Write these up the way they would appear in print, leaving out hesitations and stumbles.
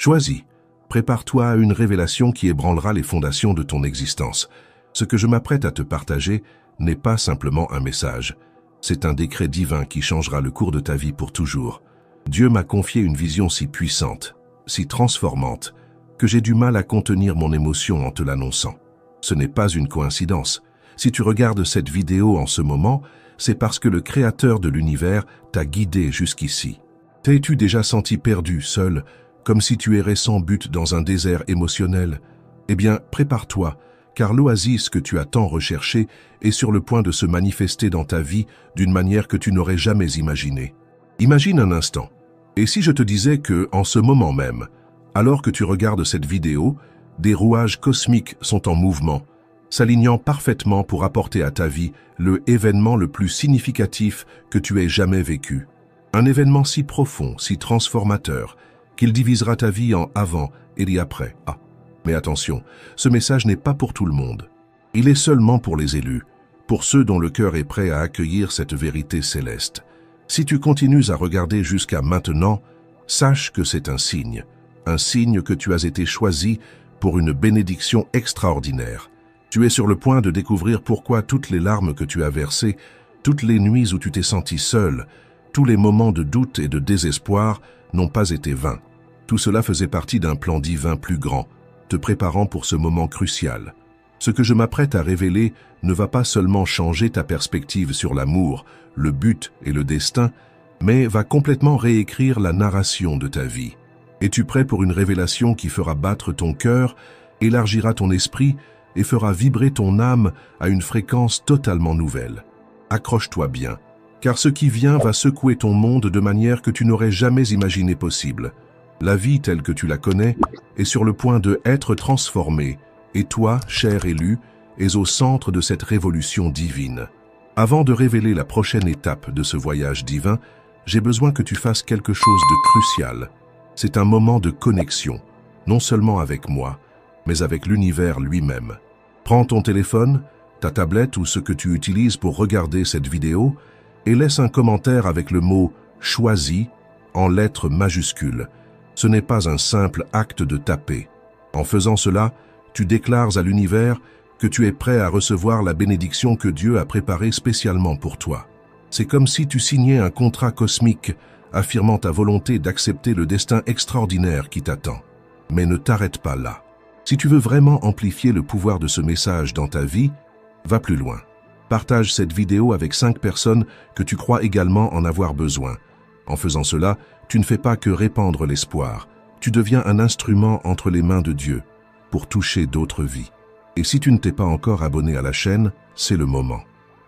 Choisis. Prépare-toi à une révélation qui ébranlera les fondations de ton existence. Ce que je m'apprête à te partager n'est pas simplement un message. C'est un décret divin qui changera le cours de ta vie pour toujours. Dieu m'a confié une vision si puissante, si transformante, que j'ai du mal à contenir mon émotion en te l'annonçant. Ce n'est pas une coïncidence. Si tu regardes cette vidéo en ce moment, c'est parce que le Créateur de l'univers t'a guidé jusqu'ici. T'es-tu déjà senti perdu, seul, comme si tu errais sans but dans un désert émotionnel? Eh bien, prépare-toi, car l'oasis que tu as tant recherché est sur le point de se manifester dans ta vie d'une manière que tu n'aurais jamais imaginée. Imagine un instant. Et si je te disais que, en ce moment même, alors que tu regardes cette vidéo, des rouages cosmiques sont en mouvement, s'alignant parfaitement pour apporter à ta vie le événement le plus significatif que tu aies jamais vécu. Un événement si profond, si transformateur, qu'il divisera ta vie en avant et après. Ah, mais attention, ce message n'est pas pour tout le monde. Il est seulement pour les élus, pour ceux dont le cœur est prêt à accueillir cette vérité céleste. Si tu continues à regarder jusqu'à maintenant, sache que c'est un signe que tu as été choisi pour une bénédiction extraordinaire. Tu es sur le point de découvrir pourquoi toutes les larmes que tu as versées, toutes les nuits où tu t'es senti seul, tous les moments de doute et de désespoir n'ont pas été vains. Tout cela faisait partie d'un plan divin plus grand, te préparant pour ce moment crucial. Ce que je m'apprête à révéler ne va pas seulement changer ta perspective sur l'amour, le but et le destin, mais va complètement réécrire la narration de ta vie. Es-tu prêt pour une révélation qui fera battre ton cœur, élargira ton esprit et fera vibrer ton âme à une fréquence totalement nouvelle? Accroche-toi bien, car ce qui vient va secouer ton monde de manière que tu n'aurais jamais imaginé possible. La vie telle que tu la connais est sur le point de être transformée, et toi, cher élu, es au centre de cette révolution divine. Avant de révéler la prochaine étape de ce voyage divin, j'ai besoin que tu fasses quelque chose de crucial. C'est un moment de connexion, non seulement avec moi, mais avec l'univers lui-même. Prends ton téléphone, ta tablette ou ce que tu utilises pour regarder cette vidéo et laisse un commentaire avec le mot « choisi » en lettres majuscules. Ce n'est pas un simple acte de taper. En faisant cela, tu déclares à l'univers que tu es prêt à recevoir la bénédiction que Dieu a préparée spécialement pour toi. C'est comme si tu signais un contrat cosmique affirmant ta volonté d'accepter le destin extraordinaire qui t'attend. Mais ne t'arrête pas là. Si tu veux vraiment amplifier le pouvoir de ce message dans ta vie, va plus loin. Partage cette vidéo avec 5 personnes que tu crois également en avoir besoin. En faisant cela, tu ne fais pas que répandre l'espoir. Tu deviens un instrument entre les mains de Dieu pour toucher d'autres vies. Et si tu ne t'es pas encore abonné à la chaîne, c'est le moment.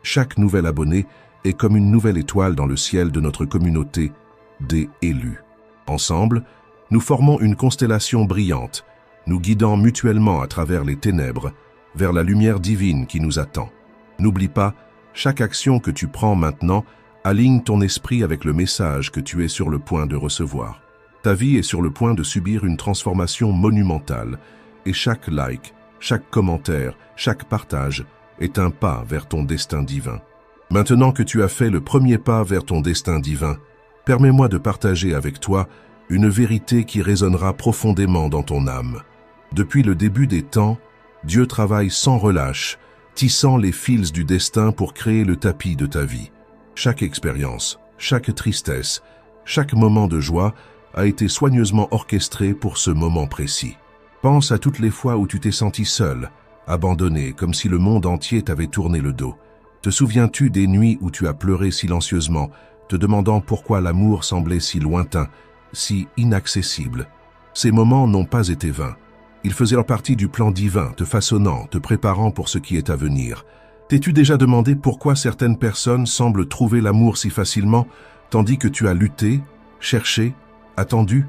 Chaque nouvel abonné est comme une nouvelle étoile dans le ciel de notre communauté des élus. Ensemble, nous formons une constellation brillante, nous guidant mutuellement à travers les ténèbres vers la lumière divine qui nous attend. N'oublie pas, chaque action que tu prends maintenant aligne ton esprit avec le message que tu es sur le point de recevoir. Ta vie est sur le point de subir une transformation monumentale et chaque like, chaque commentaire, chaque partage est un pas vers ton destin divin. Maintenant que tu as fait le premier pas vers ton destin divin, permets-moi de partager avec toi une vérité qui résonnera profondément dans ton âme. Depuis le début des temps, Dieu travaille sans relâche, tissant les fils du destin pour créer le tapis de ta vie. Chaque expérience, chaque tristesse, chaque moment de joie a été soigneusement orchestré pour ce moment précis. Pense à toutes les fois où tu t'es senti seul, abandonné, comme si le monde entier t'avait tourné le dos. Te souviens-tu des nuits où tu as pleuré silencieusement, te demandant pourquoi l'amour semblait si lointain, si inaccessible? Ces moments n'ont pas été vains. Ils faisaient partie du plan divin, te façonnant, te préparant pour ce qui est à venir. T'es-tu déjà demandé pourquoi certaines personnes semblent trouver l'amour si facilement, tandis que tu as lutté, cherché, attendu?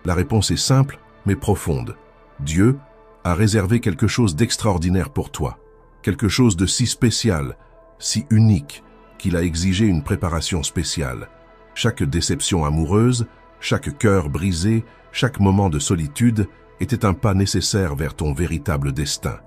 La réponse est simple, mais profonde. Dieu a réservé quelque chose d'extraordinaire pour toi, quelque chose de si spécial, si unique, qu'il a exigé une préparation spéciale. Chaque déception amoureuse, chaque cœur brisé, chaque moment de solitude était un pas nécessaire vers ton véritable destin.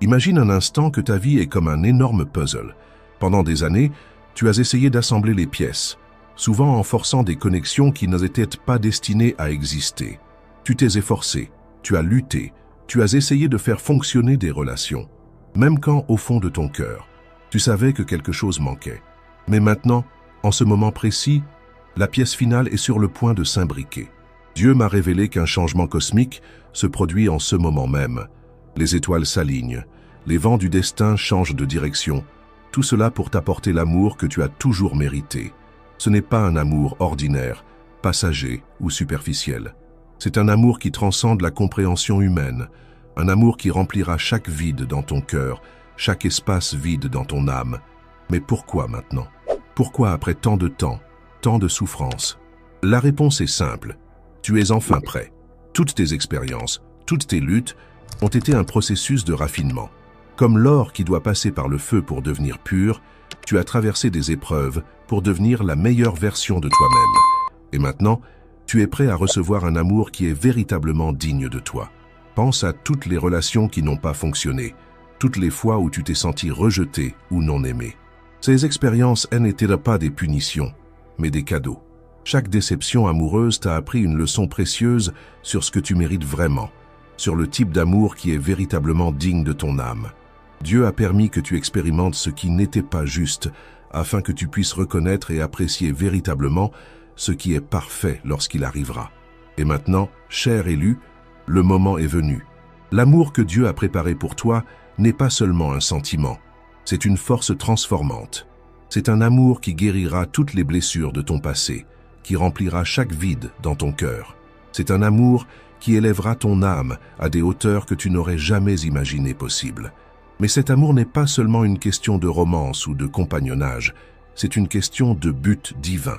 Imagine un instant que ta vie est comme un énorme puzzle. Pendant des années, tu as essayé d'assembler les pièces, souvent en forçant des connexions qui n'étaient pas destinées à exister. Tu t'es efforcé, tu as lutté, tu as essayé de faire fonctionner des relations, même quand, au fond de ton cœur, tu savais que quelque chose manquait. Mais maintenant, en ce moment précis, la pièce finale est sur le point de s'imbriquer. Dieu m'a révélé qu'un changement cosmique se produit en ce moment même. Les étoiles s'alignent, les vents du destin changent de direction, tout cela pour t'apporter l'amour que tu as toujours mérité. Ce n'est pas un amour ordinaire, passager ou superficiel. C'est un amour qui transcende la compréhension humaine, un amour qui remplira chaque vide dans ton cœur, chaque espace vide dans ton âme. Mais pourquoi maintenant? Pourquoi après tant de temps, tant de souffrance? La réponse est simple. Tu es enfin prêt. Toutes tes expériences, toutes tes luttes ont été un processus de raffinement. Comme l'or qui doit passer par le feu pour devenir pur, tu as traversé des épreuves pour devenir la meilleure version de toi-même. Et maintenant, tu es prêt à recevoir un amour qui est véritablement digne de toi. Pense à toutes les relations qui n'ont pas fonctionné, toutes les fois où tu t'es senti rejeté ou non aimé. Ces expériences n'étaient pas des punitions, mais des cadeaux. Chaque déception amoureuse t'a appris une leçon précieuse sur ce que tu mérites vraiment, sur le type d'amour qui est véritablement digne de ton âme. Dieu a permis que tu expérimentes ce qui n'était pas juste, afin que tu puisses reconnaître et apprécier véritablement ce qui est parfait lorsqu'il arrivera. Et maintenant, cher élu, le moment est venu. L'amour que Dieu a préparé pour toi n'est pas seulement un sentiment, c'est une force transformante. C'est un amour qui guérira toutes les blessures de ton passé, qui remplira chaque vide dans ton cœur. C'est un amour qui élèvera ton âme à des hauteurs que tu n'aurais jamais imaginées possibles. Mais cet amour n'est pas seulement une question de romance ou de compagnonnage, c'est une question de but divin.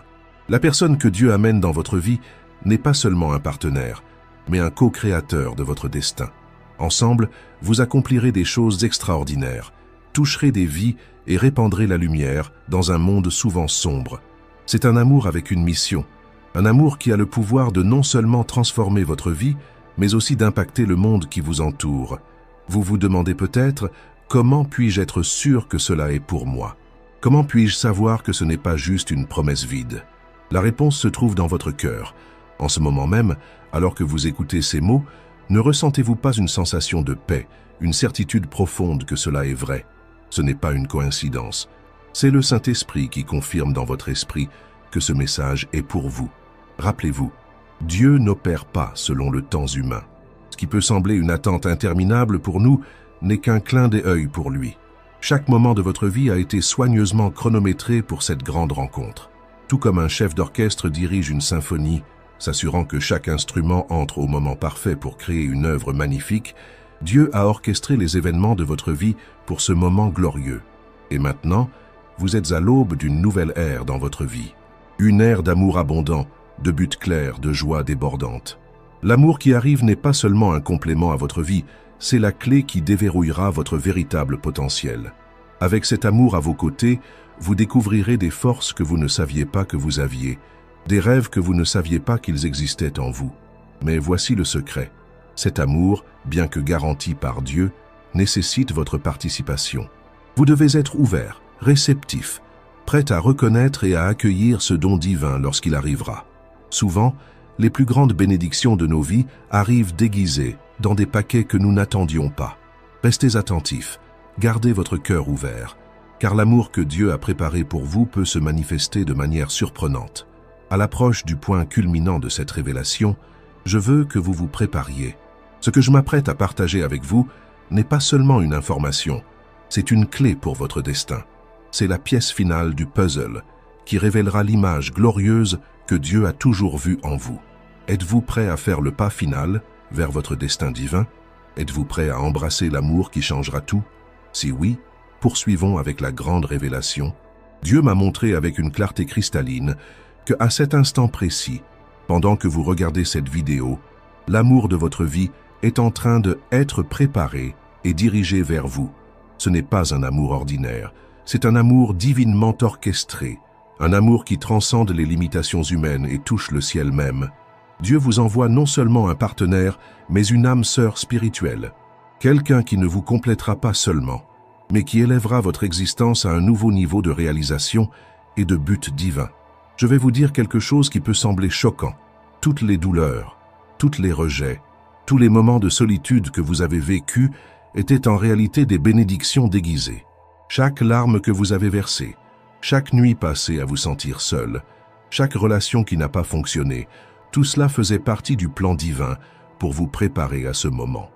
La personne que Dieu amène dans votre vie n'est pas seulement un partenaire, mais un co-créateur de votre destin. Ensemble, vous accomplirez des choses extraordinaires, toucherez des vies et répandrez la lumière dans un monde souvent sombre. C'est un amour avec une mission, un amour qui a le pouvoir de non seulement transformer votre vie, mais aussi d'impacter le monde qui vous entoure. Vous vous demandez peut-être, comment puis-je être sûr que cela est pour moi? Comment puis-je savoir que ce n'est pas juste une promesse vide? La réponse se trouve dans votre cœur. En ce moment même, alors que vous écoutez ces mots, ne ressentez-vous pas une sensation de paix, une certitude profonde que cela est vrai? Ce n'est pas une coïncidence. C'est le Saint-Esprit qui confirme dans votre esprit que ce message est pour vous. Rappelez-vous, Dieu n'opère pas selon le temps humain. Ce qui peut sembler une attente interminable pour nous n'est qu'un clin d'œil pour lui. Chaque moment de votre vie a été soigneusement chronométré pour cette grande rencontre. Tout comme un chef d'orchestre dirige une symphonie, s'assurant que chaque instrument entre au moment parfait pour créer une œuvre magnifique, Dieu a orchestré les événements de votre vie pour ce moment glorieux. Et maintenant, vous êtes à l'aube d'une nouvelle ère dans votre vie. Une ère d'amour abondant, de buts clairs, de joie débordante. L'amour qui arrive n'est pas seulement un complément à votre vie, c'est la clé qui déverrouillera votre véritable potentiel. Avec cet amour à vos côtés, vous découvrirez des forces que vous ne saviez pas que vous aviez, des rêves que vous ne saviez pas qu'ils existaient en vous. Mais voici le secret. Cet amour, bien que garanti par Dieu, nécessite votre participation. Vous devez être ouvert, réceptif, prêt à reconnaître et à accueillir ce don divin lorsqu'il arrivera. Souvent, les plus grandes bénédictions de nos vies arrivent déguisées dans des paquets que nous n'attendions pas. Restez attentifs, gardez votre cœur ouvert, car l'amour que Dieu a préparé pour vous peut se manifester de manière surprenante. À l'approche du point culminant de cette révélation, je veux que vous vous prépariez. Ce que je m'apprête à partager avec vous n'est pas seulement une information, c'est une clé pour votre destin. C'est la pièce finale du puzzle qui révélera l'image glorieuse que Dieu a toujours vue en vous. Êtes-vous prêt à faire le pas final vers votre destin divin? Êtes-vous prêt à embrasser l'amour qui changera tout? Si oui, poursuivons avec la grande révélation. Dieu m'a montré avec une clarté cristalline que à cet instant précis, pendant que vous regardez cette vidéo, l'amour de votre vie est en train d'être préparé et dirigé vers vous. Ce n'est pas un amour ordinaire, c'est un amour divinement orchestré, un amour qui transcende les limitations humaines et touche le ciel même. Dieu vous envoie non seulement un partenaire, mais une âme sœur spirituelle, quelqu'un qui ne vous complétera pas seulement, mais qui élèvera votre existence à un nouveau niveau de réalisation et de but divin. Je vais vous dire quelque chose qui peut sembler choquant. Toutes les douleurs, tous les rejets, tous les moments de solitude que vous avez vécus étaient en réalité des bénédictions déguisées. Chaque larme que vous avez versée, chaque nuit passée à vous sentir seul, chaque relation qui n'a pas fonctionné, tout cela faisait partie du plan divin pour vous préparer à ce moment.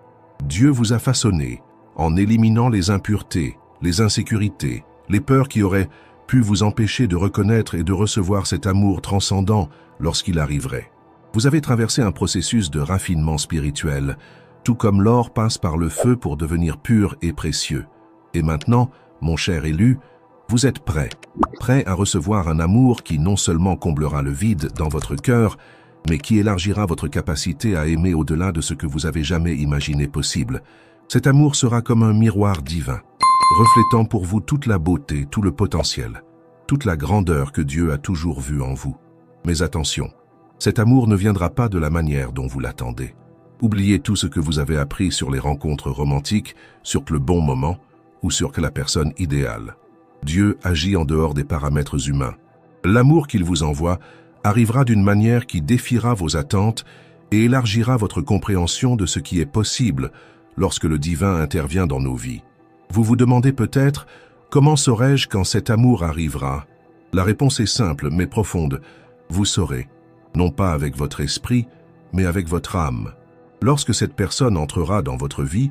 Dieu vous a façonné en éliminant les impuretés, les insécurités, les peurs qui auraient pu vous empêcher de reconnaître et de recevoir cet amour transcendant lorsqu'il arriverait. Vous avez traversé un processus de raffinement spirituel, tout comme l'or passe par le feu pour devenir pur et précieux. Et maintenant, mon cher élu, vous êtes prêt à recevoir un amour qui non seulement comblera le vide dans votre cœur, mais qui élargira votre capacité à aimer au-delà de ce que vous avez jamais imaginé possible. Cet amour sera comme un miroir divin, reflétant pour vous toute la beauté, tout le potentiel, toute la grandeur que Dieu a toujours vue en vous. Mais attention, cet amour ne viendra pas de la manière dont vous l'attendez. Oubliez tout ce que vous avez appris sur les rencontres romantiques, sur le bon moment ou sur la personne idéale. Dieu agit en dehors des paramètres humains. L'amour qu'il vous envoie arrivera d'une manière qui défiera vos attentes et élargira votre compréhension de ce qui est possible lorsque le divin intervient dans nos vies. Vous vous demandez peut-être « Comment saurai-je quand cet amour arrivera ?» La réponse est simple mais profonde. Vous saurez, non pas avec votre esprit, mais avec votre âme. Lorsque cette personne entrera dans votre vie,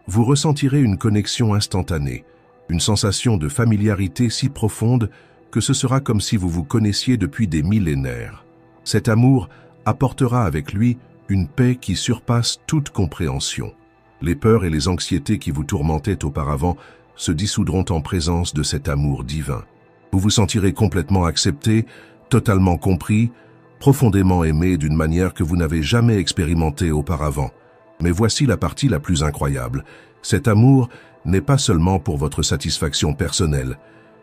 vous ressentirez une connexion instantanée, une sensation de familiarité si profonde que ce sera comme si vous vous connaissiez depuis des millénaires. Cet amour apportera avec lui une paix qui surpasse toute compréhension. Les peurs et les anxiétés qui vous tourmentaient auparavant se dissoudront en présence de cet amour divin. Vous vous sentirez complètement accepté, totalement compris, profondément aimé d'une manière que vous n'avez jamais expérimentée auparavant. Mais voici la partie la plus incroyable. Cet amour n'est pas seulement pour votre satisfaction personnelle.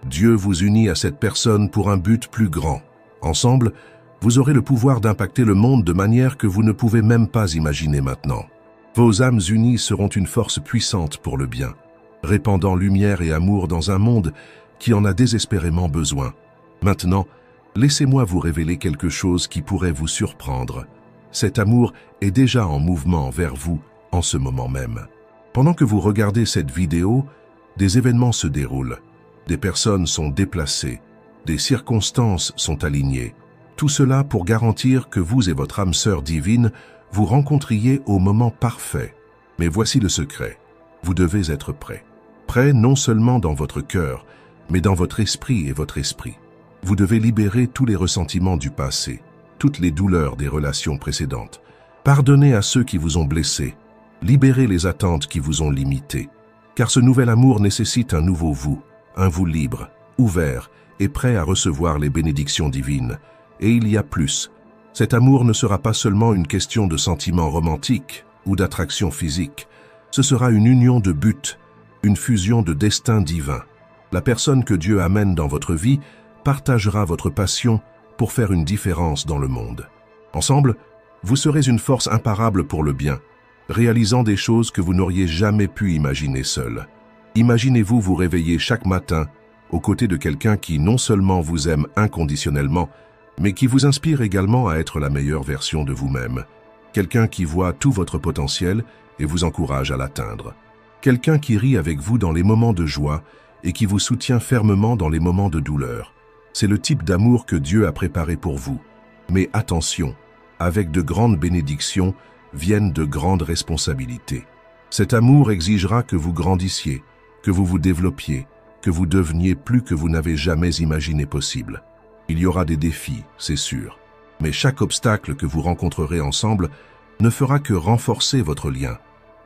Dieu vous unit à cette personne pour un but plus grand. Ensemble, vous aurez le pouvoir d'impacter le monde de manière que vous ne pouvez même pas imaginer maintenant. Vos âmes unies seront une force puissante pour le bien, répandant lumière et amour dans un monde qui en a désespérément besoin. Maintenant, laissez-moi vous révéler quelque chose qui pourrait vous surprendre. Cet amour est déjà en mouvement vers vous en ce moment même. Pendant que vous regardez cette vidéo, des événements se déroulent. Des personnes sont déplacées, des circonstances sont alignées. Tout cela pour garantir que vous et votre âme sœur divine vous rencontriez au moment parfait. Mais voici le secret. Vous devez être prêt. Prêt non seulement dans votre cœur, mais dans votre esprit et votre esprit. Vous devez libérer tous les ressentiments du passé, toutes les douleurs des relations précédentes. Pardonnez à ceux qui vous ont blessé. Libérez les attentes qui vous ont limité. Car ce nouvel amour nécessite un nouveau vous, un vous libre, ouvert et prêt à recevoir les bénédictions divines. Et il y a plus. Cet amour ne sera pas seulement une question de sentiments romantiques ou d'attraction physique. Ce sera une union de buts, une fusion de destin divin. La personne que Dieu amène dans votre vie partagera votre passion pour faire une différence dans le monde. Ensemble, vous serez une force imparable pour le bien, réalisant des choses que vous n'auriez jamais pu imaginer seul. Imaginez-vous vous réveiller chaque matin aux côtés de quelqu'un qui non seulement vous aime inconditionnellement, mais qui vous inspire également à être la meilleure version de vous-même. Quelqu'un qui voit tout votre potentiel et vous encourage à l'atteindre. Quelqu'un qui rit avec vous dans les moments de joie et qui vous soutient fermement dans les moments de douleur. C'est le type d'amour que Dieu a préparé pour vous. Mais attention, avec de grandes bénédictions viennent de grandes responsabilités. Cet amour exigera que vous grandissiez, que vous vous développiez, que vous deveniez plus que vous n'avez jamais imaginé possible. Il y aura des défis, c'est sûr. Mais chaque obstacle que vous rencontrerez ensemble ne fera que renforcer votre lien,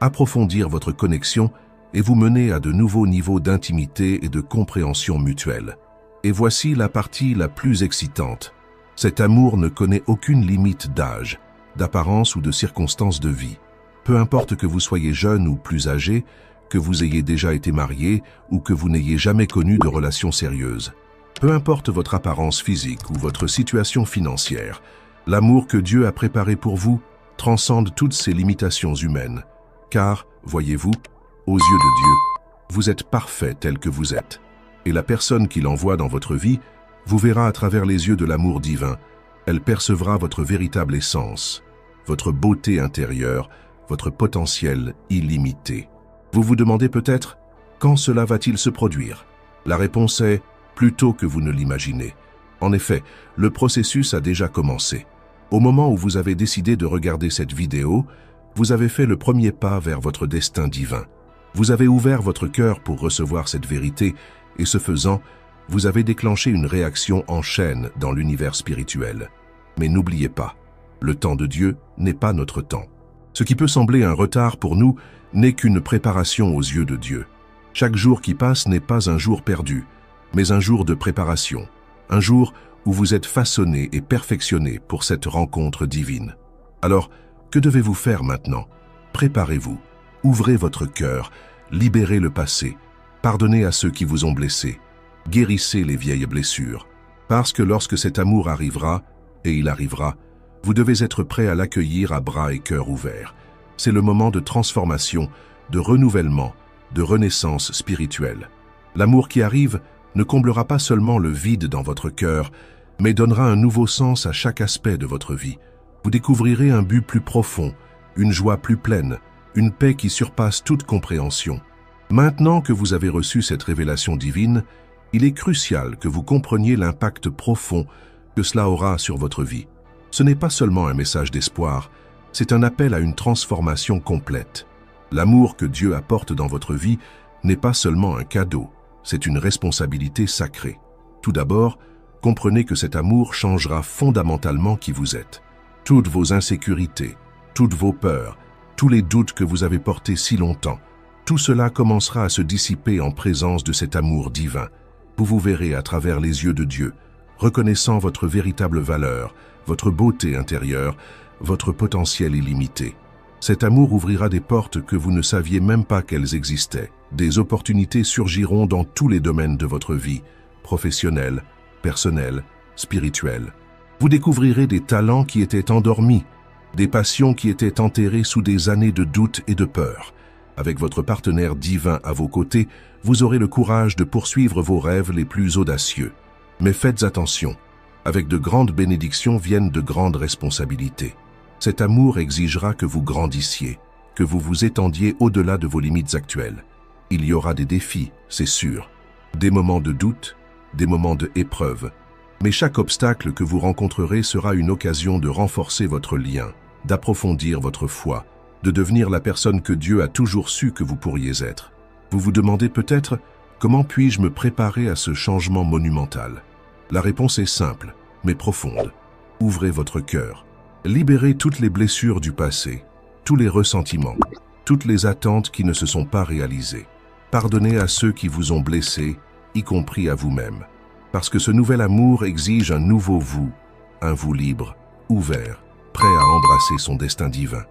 approfondir votre connexion et vous mener à de nouveaux niveaux d'intimité et de compréhension mutuelle. Et voici la partie la plus excitante. Cet amour ne connaît aucune limite d'âge, d'apparence ou de circonstances de vie. Peu importe que vous soyez jeune ou plus âgé, que vous ayez déjà été marié ou que vous n'ayez jamais connu de relation sérieuse. Peu importe votre apparence physique ou votre situation financière, l'amour que Dieu a préparé pour vous transcende toutes ces limitations humaines. Car, voyez-vous, aux yeux de Dieu, vous êtes parfait tel que vous êtes. Et la personne qu'il envoie dans votre vie vous verra à travers les yeux de l'amour divin. Elle percevra votre véritable essence. votre beauté intérieure, votre potentiel illimité. Vous vous demandez peut-être, quand cela va-t-il se produire? La réponse est, plus tôt que vous ne l'imaginez. En effet, le processus a déjà commencé. Au moment où vous avez décidé de regarder cette vidéo, vous avez fait le premier pas vers votre destin divin. Vous avez ouvert votre cœur pour recevoir cette vérité et ce faisant, vous avez déclenché une réaction en chaîne dans l'univers spirituel. Mais n'oubliez pas, le temps de Dieu n'est pas notre temps. Ce qui peut sembler un retard pour nous n'est qu'une préparation aux yeux de Dieu. Chaque jour qui passe n'est pas un jour perdu, mais un jour de préparation, un jour où vous êtes façonné et perfectionné pour cette rencontre divine. Alors, que devez-vous faire maintenant? Préparez-vous, ouvrez votre cœur, libérez le passé, pardonnez à ceux qui vous ont blessé, guérissez les vieilles blessures. Parce que lorsque cet amour arrivera, et il arrivera, vous devez être prêt à l'accueillir à bras et cœur ouverts. C'est le moment de transformation, de renouvellement, de renaissance spirituelle. L'amour qui arrive ne comblera pas seulement le vide dans votre cœur, mais donnera un nouveau sens à chaque aspect de votre vie. Vous découvrirez un but plus profond, une joie plus pleine, une paix qui surpasse toute compréhension. Maintenant que vous avez reçu cette révélation divine, il est crucial que vous compreniez l'impact profond que cela aura sur votre vie. Ce n'est pas seulement un message d'espoir, c'est un appel à une transformation complète. L'amour que Dieu apporte dans votre vie n'est pas seulement un cadeau, c'est une responsabilité sacrée. Tout d'abord, comprenez que cet amour changera fondamentalement qui vous êtes. Toutes vos insécurités, toutes vos peurs, tous les doutes que vous avez portés si longtemps, tout cela commencera à se dissiper en présence de cet amour divin. Vous vous verrez à travers les yeux de Dieu, reconnaissant votre véritable valeur, votre beauté intérieure, votre potentiel illimité. Cet amour ouvrira des portes que vous ne saviez même pas qu'elles existaient. Des opportunités surgiront dans tous les domaines de votre vie, professionnelle, personnelle, spirituelle. Vous découvrirez des talents qui étaient endormis, des passions qui étaient enterrées sous des années de doute et de peur. Avec votre partenaire divin à vos côtés, vous aurez le courage de poursuivre vos rêves les plus audacieux. Mais faites attention, avec de grandes bénédictions viennent de grandes responsabilités. Cet amour exigera que vous grandissiez, que vous vous étendiez au-delà de vos limites actuelles. Il y aura des défis, c'est sûr, des moments de doute, des moments de épreuve. Mais chaque obstacle que vous rencontrerez sera une occasion de renforcer votre lien, d'approfondir votre foi, de devenir la personne que Dieu a toujours su que vous pourriez être. Vous vous demandez peut-être, comment puis-je me préparer à ce changement monumental? La réponse est simple, mais profonde. Ouvrez votre cœur. Libérez toutes les blessures du passé, tous les ressentiments, toutes les attentes qui ne se sont pas réalisées. Pardonnez à ceux qui vous ont blessé, y compris à vous-même. Parce que ce nouvel amour exige un nouveau vous, un vous libre, ouvert, prêt à embrasser son destin divin.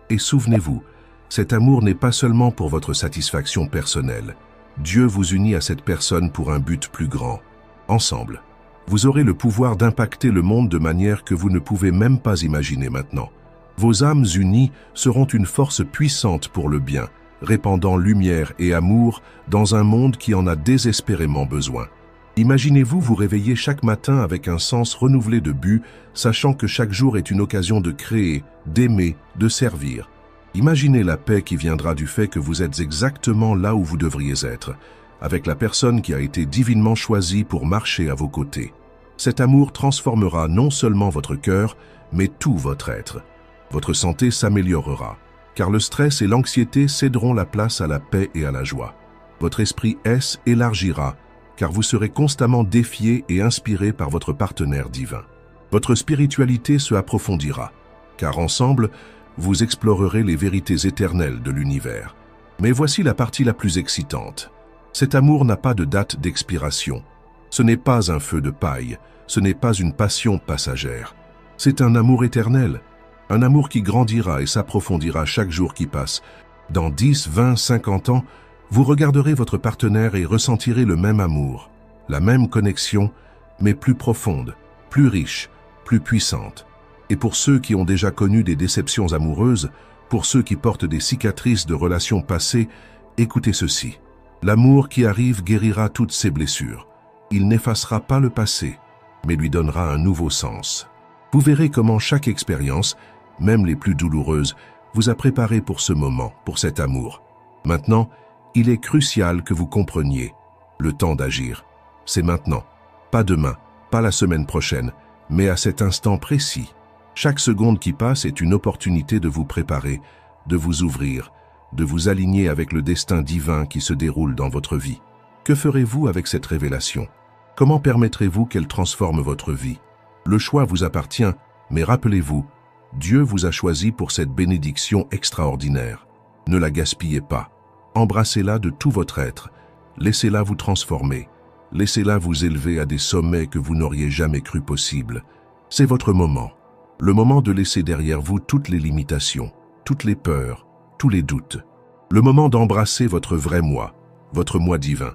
Et souvenez-vous, cet amour n'est pas seulement pour votre satisfaction personnelle. Dieu vous unit à cette personne pour un but plus grand. Ensemble, vous aurez le pouvoir d'impacter le monde de manière que vous ne pouvez même pas imaginer maintenant. Vos âmes unies seront une force puissante pour le bien, répandant lumière et amour dans un monde qui en a désespérément besoin. Imaginez-vous vous réveiller chaque matin avec un sens renouvelé de but, sachant que chaque jour est une occasion de créer, d'aimer, de servir. Imaginez la paix qui viendra du fait que vous êtes exactement là où vous devriez être, avec la personne qui a été divinement choisie pour marcher à vos côtés. Cet amour transformera non seulement votre cœur, mais tout votre être. Votre santé s'améliorera, car le stress et l'anxiété céderont la place à la paix et à la joie. Votre esprit élargira, car vous serez constamment défié et inspiré par votre partenaire divin. Votre spiritualité se approfondira, car ensemble, vous explorerez les vérités éternelles de l'univers. Mais voici la partie la plus excitante. Cet amour n'a pas de date d'expiration. Ce n'est pas un feu de paille, ce n'est pas une passion passagère. C'est un amour éternel, un amour qui grandira et s'approfondira chaque jour qui passe. Dans 10, 20, 50 ans, vous regarderez votre partenaire et ressentirez le même amour, la même connexion, mais plus profonde, plus riche, plus puissante. Et pour ceux qui ont déjà connu des déceptions amoureuses, pour ceux qui portent des cicatrices de relations passées, écoutez ceci. L'amour qui arrive guérira toutes ces blessures. Il n'effacera pas le passé, mais lui donnera un nouveau sens. Vous verrez comment chaque expérience, même les plus douloureuses, vous a préparé pour ce moment, pour cet amour. Maintenant, il est crucial que vous compreniez le temps d'agir. C'est maintenant, pas demain, pas la semaine prochaine, mais à cet instant précis. Chaque seconde qui passe est une opportunité de vous préparer, de vous ouvrir, de vous aligner avec le destin divin qui se déroule dans votre vie. Que ferez-vous avec cette révélation? Comment permettrez-vous qu'elle transforme votre vie? Le choix vous appartient, mais rappelez-vous, Dieu vous a choisi pour cette bénédiction extraordinaire. Ne la gaspillez pas. Embrassez-la de tout votre être. Laissez-la vous transformer. Laissez-la vous élever à des sommets que vous n'auriez jamais cru possibles. C'est votre moment. Le moment de laisser derrière vous toutes les limitations, toutes les peurs, tous les doutes. Le moment d'embrasser votre vrai moi, votre moi divin.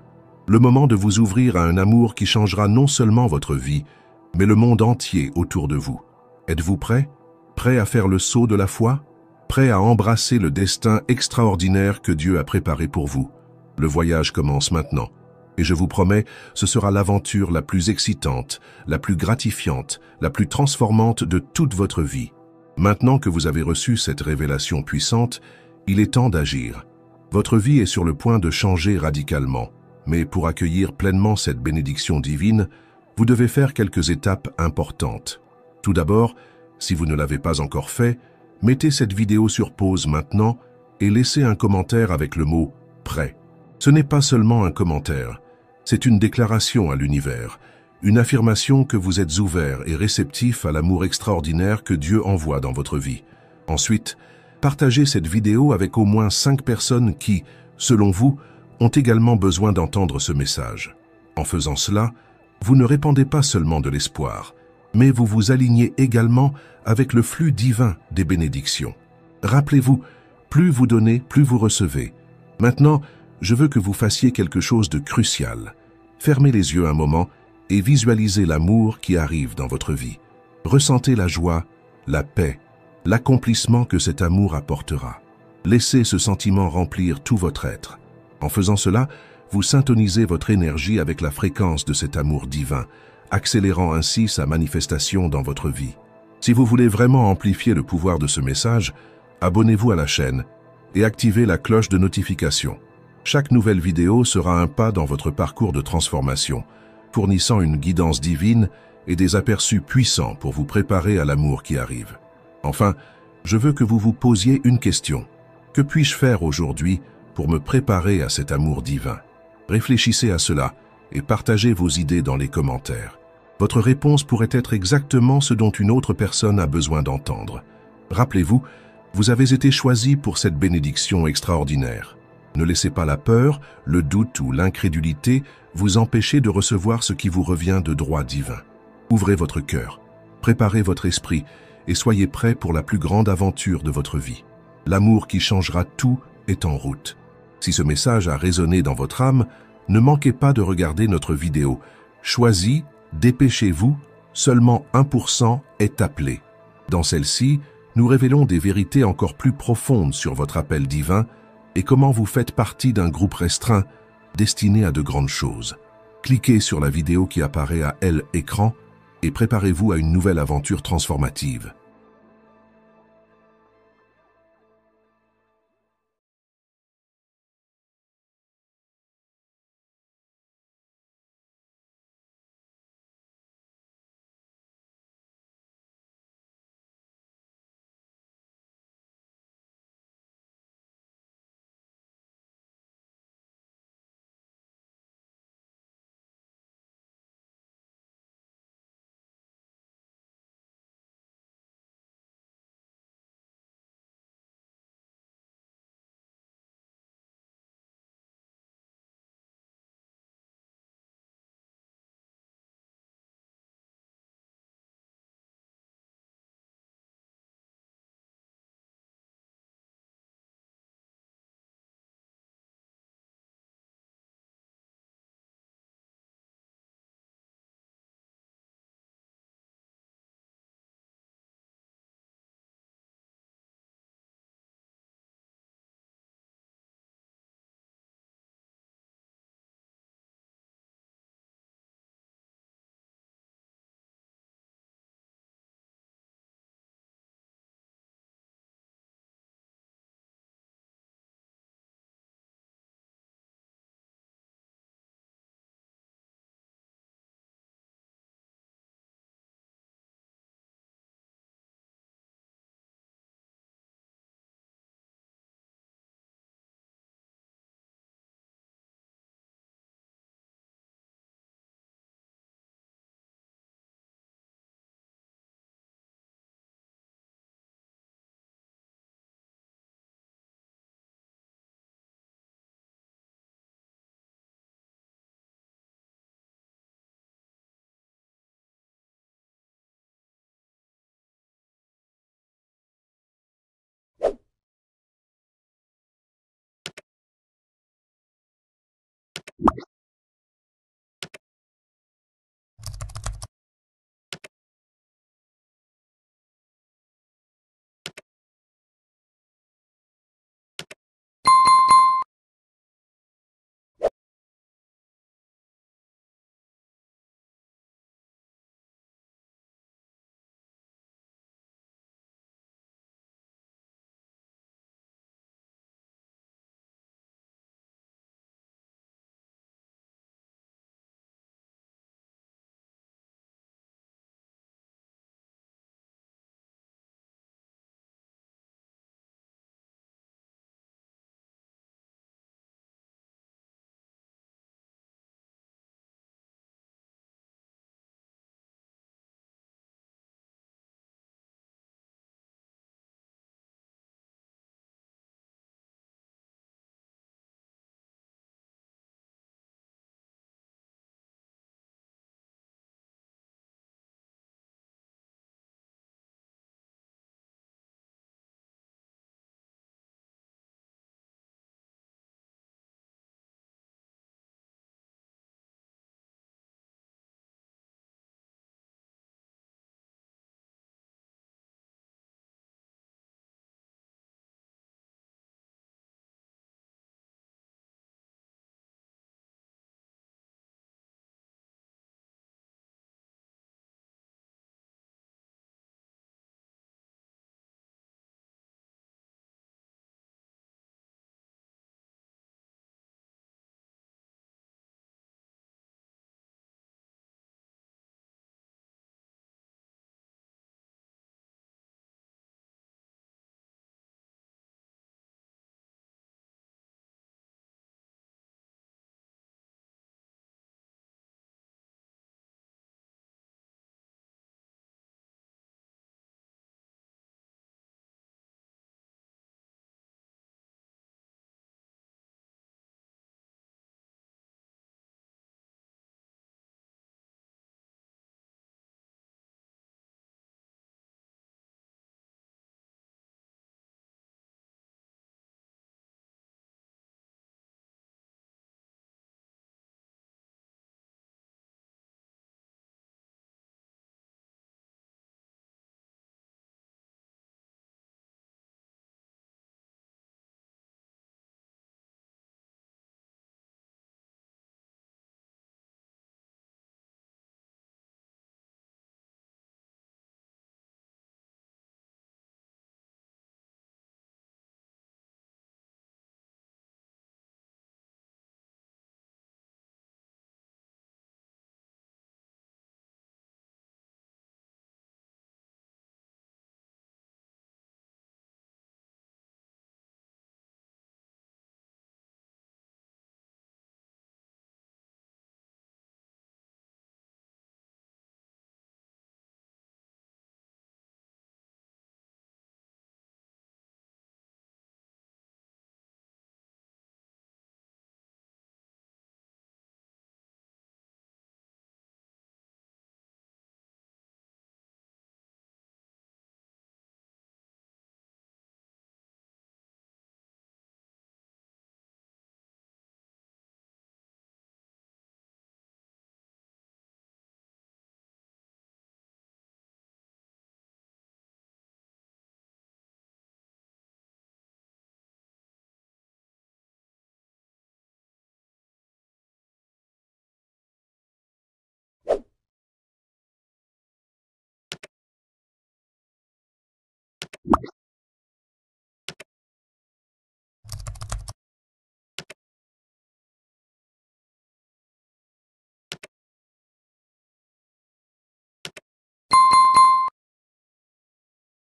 Le moment de vous ouvrir à un amour qui changera non seulement votre vie, mais le monde entier autour de vous. Êtes-vous prêt? Prêt à faire le saut de la foi? Prêt à embrasser le destin extraordinaire que Dieu a préparé pour vous? Le voyage commence maintenant. Et je vous promets, ce sera l'aventure la plus excitante, la plus gratifiante, la plus transformante de toute votre vie. Maintenant que vous avez reçu cette révélation puissante, il est temps d'agir. Votre vie est sur le point de changer radicalement. Mais pour accueillir pleinement cette bénédiction divine, vous devez faire quelques étapes importantes. Tout d'abord, si vous ne l'avez pas encore fait, mettez cette vidéo sur pause maintenant et laissez un commentaire avec le mot « Prêt ». Ce n'est pas seulement un commentaire, c'est une déclaration à l'univers, une affirmation que vous êtes ouvert et réceptif à l'amour extraordinaire que Dieu envoie dans votre vie. Ensuite, partagez cette vidéo avec au moins 5 personnes qui, selon vous, ont également besoin d'entendre ce message. En faisant cela, vous ne répandez pas seulement de l'espoir, mais vous vous alignez également avec le flux divin des bénédictions. Rappelez-vous, plus vous donnez, plus vous recevez. Maintenant, je veux que vous fassiez quelque chose de crucial. Fermez les yeux un moment et visualisez l'amour qui arrive dans votre vie. Ressentez la joie, la paix, l'accomplissement que cet amour apportera. Laissez ce sentiment remplir tout votre être. En faisant cela, vous syntonisez votre énergie avec la fréquence de cet amour divin, accélérant ainsi sa manifestation dans votre vie. Si vous voulez vraiment amplifier le pouvoir de ce message, abonnez-vous à la chaîne et activez la cloche de notification. Chaque nouvelle vidéo sera un pas dans votre parcours de transformation, fournissant une guidance divine et des aperçus puissants pour vous préparer à l'amour qui arrive. Enfin, je veux que vous vous posiez une question. Que puis-je faire aujourd'hui pour me préparer à cet amour divin? Réfléchissez à cela et partagez vos idées dans les commentaires. Votre réponse pourrait être exactement ce dont une autre personne a besoin d'entendre. Rappelez-vous, vous avez été choisi pour cette bénédiction extraordinaire. Ne laissez pas la peur, le doute ou l'incrédulité vous empêcher de recevoir ce qui vous revient de droit divin. Ouvrez votre cœur, préparez votre esprit et soyez prêts pour la plus grande aventure de votre vie. L'amour qui changera tout est en route. Si ce message a résonné dans votre âme, ne manquez pas de regarder notre vidéo. Choisis, dépêchez-vous, seulement 1% est appelé. Dans celle-ci, nous révélons des vérités encore plus profondes sur votre appel divin et comment vous faites partie d'un groupe restreint destiné à de grandes choses. Cliquez sur la vidéo qui apparaît à l'écran et préparez-vous à une nouvelle aventure transformative.